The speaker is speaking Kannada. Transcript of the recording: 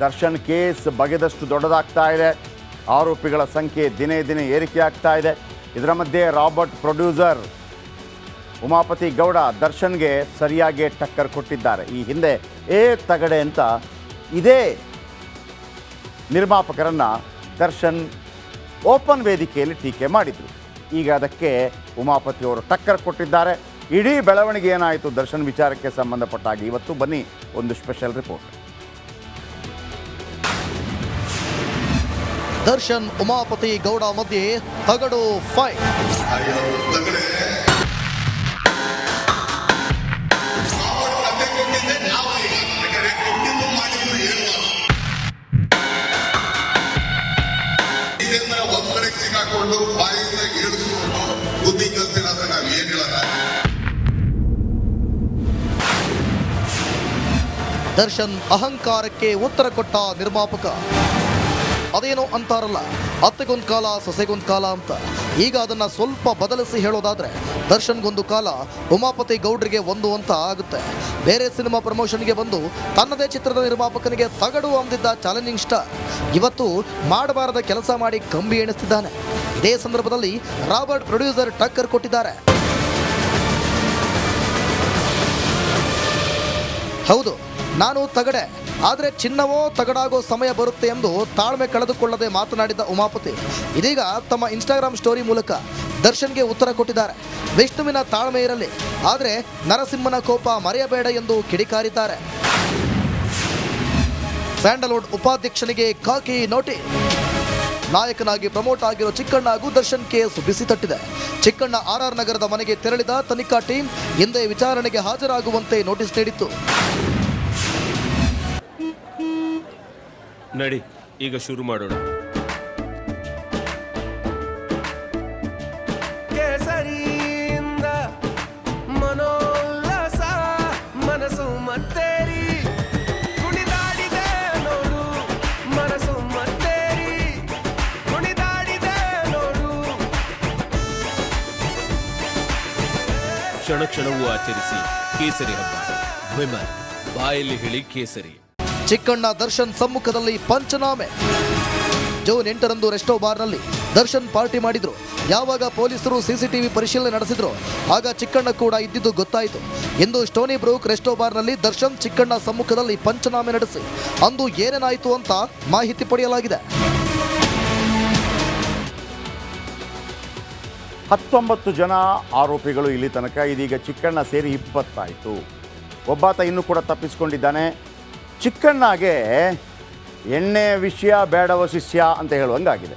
ದರ್ಶನ್ ಕೇಸ್ ಬಗೆದಷ್ಟು ದೊಡ್ಡದಾಗ್ತಾ ಇದೆ. ಆರೋಪಿಗಳ ಸಂಖ್ಯೆ ದಿನೇ ದಿನೇ ಏರಿಕೆ ಆಗ್ತಾ ಇದೆ. ಇದರ ಮಧ್ಯೆ ರಾಬರ್ಟ್ ಪ್ರೊಡ್ಯೂಸರ್ ಉಮಾಪತಿ ಗೌಡ ದರ್ಶನ್ಗೆ ಸರಿಯಾಗಿ ಟಕ್ಕರ್ ಕೊಟ್ಟಿದ್ದಾರೆ. ಈ ಹಿಂದೆ ತಗಡೆ ಅಂತ ಇದೇ ನಿರ್ಮಾಪಕರನ್ನು ದರ್ಶನ್ ಓಪನ್ ವೇದಿಕೆಯಲ್ಲಿ ಟೀಕೆ ಮಾಡಿದರು. ಈಗ ಅದಕ್ಕೆ ಉಮಾಪತಿ ಅವರು ಟಕ್ಕರ್ ಕೊಟ್ಟಿದ್ದಾರೆ. ಇಡೀ ಬೆಳವಣಿಗೆ ಏನಾಯಿತು ದರ್ಶನ್ ವಿಚಾರಕ್ಕೆ ಸಂಬಂಧಪಟ್ಟಾಗಿ ಇವತ್ತು ಬನ್ನಿ ಒಂದು ಸ್ಪೆಷಲ್ ರಿಪೋರ್ಟ್. ದರ್ಶನ್ ಉಮಾಪತಿ ಗೌಡ ಮಧ್ಯೆ ತಗಡು ಫೈಟ್. ದರ್ಶನ್ ಅಹಂಕಾರಕ್ಕೆ ಉತ್ತರ ಕೊಟ್ಟ ನಿರ್ಮಾಪಕ. ಅದೇನೋ ಅಂತಾರಲ್ಲ, ಅತ್ತೆಗೊಂದು ಕಾಲ ಸೊಸೆಗೊಂದು ಕಾಲ ಅಂತ. ಈಗ ಅದನ್ನ ಸ್ವಲ್ಪ ಬದಲಿಸಿ ಹೇಳೋದಾದ್ರೆ ದರ್ಶನ್ಗೊಂದು ಕಾಲ, ಉಮಾಪತಿ ಗೌಡ್ರಿಗೆ ಒಂದು ಅಂತ ಆಗುತ್ತೆ. ಬೇರೆ ಸಿನಿಮಾ ಪ್ರಮೋಷನ್ಗೆ ಬಂದು ತನ್ನದೇ ಚಿತ್ರದ ನಿರ್ಮಾಪಕನಿಗೆ ತಗಡು ಅಂದಿದ್ದ ಚಾಲೆಂಜಿಂಗ್ ಸ್ಟಾರ್ ಇವತ್ತು ಮಾಡಬಾರದ ಕೆಲಸ ಮಾಡಿ ಕಂಬಿ ಎಣಿಸ್ತಿದ್ದಾನೆ. ಇದೇ ಸಂದರ್ಭದಲ್ಲಿ ರಾಬರ್ಟ್ ಪ್ರೊಡ್ಯೂಸರ್ ಟಕ್ಕರ್ ಕೊಟ್ಟಿದ್ದಾರೆ. ಹೌದು, ನಾನು ತಗಡೆ, ಆದರೆ ಚಿನ್ನವೋ ತಗಡಾಗೋ ಸಮಯ ಬರುತ್ತೆ ಎಂದು ತಾಳ್ಮೆ ಕಳೆದುಕೊಳ್ಳದೆ ಮಾತನಾಡಿದ ಉಮಾಪತಿ ಇದೀಗ ತಮ್ಮ ಇನ್ಸ್ಟಾಗ್ರಾಮ್ ಸ್ಟೋರಿ ಮೂಲಕ ದರ್ಶನ್ಗೆ ಉತ್ತರ ಕೊಟ್ಟಿದ್ದಾರೆ. ವಿಷ್ಣುವಿನ ತಾಳ್ಮೆ ಇರಲಿ, ಆದರೆ ನರಸಿಂಹನ ಕೋಪ ಮರೆಯಬೇಡ ಎಂದು ಕಿಡಿಕಾರಿದ್ದಾರೆ. ಸ್ಯಾಂಡಲ್ವುಡ್ ಉಪಾಧ್ಯಕ್ಷನಿಗೆ ಖಾಕಿ ನೋಟಿ. ನಾಯಕನಾಗಿ ಪ್ರಮೋಟ್ ಆಗಿರೋ ಚಿಕ್ಕಣ್ಣ ಹಾಗೂ ದರ್ಶನ್ ಕೇಸ್ ಬಿಸಿ ತಟ್ಟಿದೆ. ಚಿಕ್ಕಣ್ಣ RR ನಗರದ ಮನೆಗೆ ತೆರಳಿದ ತನಿಖಾ ಟೀಮ್ ಹಿಂದೆ ವಿಚಾರಣೆಗೆ ಹಾಜರಾಗುವಂತೆ ನೋಟಿಸ್ ನೀಡಿತ್ತು. ನಡಿ, ಈಗ ಶುರು ಮಾಡೋಣ. ಕೇಸರಿಯಿಂದ ಮನೋಲ್ಲಾಸ ಮನಸ್ಸು ಮತ್ತೇರಿ ಕುಣಿದಾಡಿದೆ ನೋಡು, ಮನಸ್ಸು ಮತ್ತೇರಿ ಕುಣಿದಾಡಿದೆ ನೋಡು. ಕ್ಷಣ ಕ್ಷಣವೂ ಆಚರಿಸಿ ಕೇಸರಿ ಹಬ್ಬ. ವಿಮಲ್ ಬಾಯಲ್ಲಿ ಹೇಳಿ ಕೇಸರಿ. ಚಿಕ್ಕಣ್ಣ ದರ್ಶನ್ ಸಮ್ಮುಖದಲ್ಲಿ ಪಂಚನಾಮೆ. ಜೂನ್ 8ರಂದು ರೆಸ್ಟೋ ಬಾರ್ನಲ್ಲಿ ದರ್ಶನ್ ಪಾರ್ಟಿ ಮಾಡಿದ್ರು. ಯಾವಾಗ ಪೊಲೀಸರು ಸಿಸಿಟಿವಿ ಪರಿಶೀಲನೆ ನಡೆಸಿದ್ರು ಆಗ ಚಿಕ್ಕಣ್ಣ ಕೂಡ ಇದ್ದಿದ್ದು ಗೊತ್ತಾಯಿತು. ಇಂದು ಸ್ಟೋನಿ ಬ್ರೂಕ್ ರೆಸ್ಟೋ ಬಾರ್ನಲ್ಲಿ ದರ್ಶನ್ ಚಿಕ್ಕಣ್ಣ ಸಮ್ಮುಖದಲ್ಲಿ ಪಂಚನಾಮೆ ನಡೆಸಿ ಅಂದು ಏನೇನಾಯಿತು ಅಂತ ಮಾಹಿತಿ ಪಡೆಯಲಾಗಿದೆ. 19 ಜನ ಆರೋಪಿಗಳು ಇಲ್ಲಿ ತನಕ. ಇದೀಗ ಚಿಕ್ಕಣ್ಣ ಸೇರಿ 20 ಆಯಿತು. ಒಬ್ಬಾತ ಇನ್ನೂ ಕೂಡ ತಪ್ಪಿಸ್ಕೊಂಡಿದ್ದಾನೆ. ಚಿಕ್ಕಣ್ಣಗೆ ಎಣ್ಣೆ ವಿಷಯ ಬೇಡವ ಶಿಷ್ಯ ಅಂತ ಹೇಳುವಂಗಾಗಿದೆ.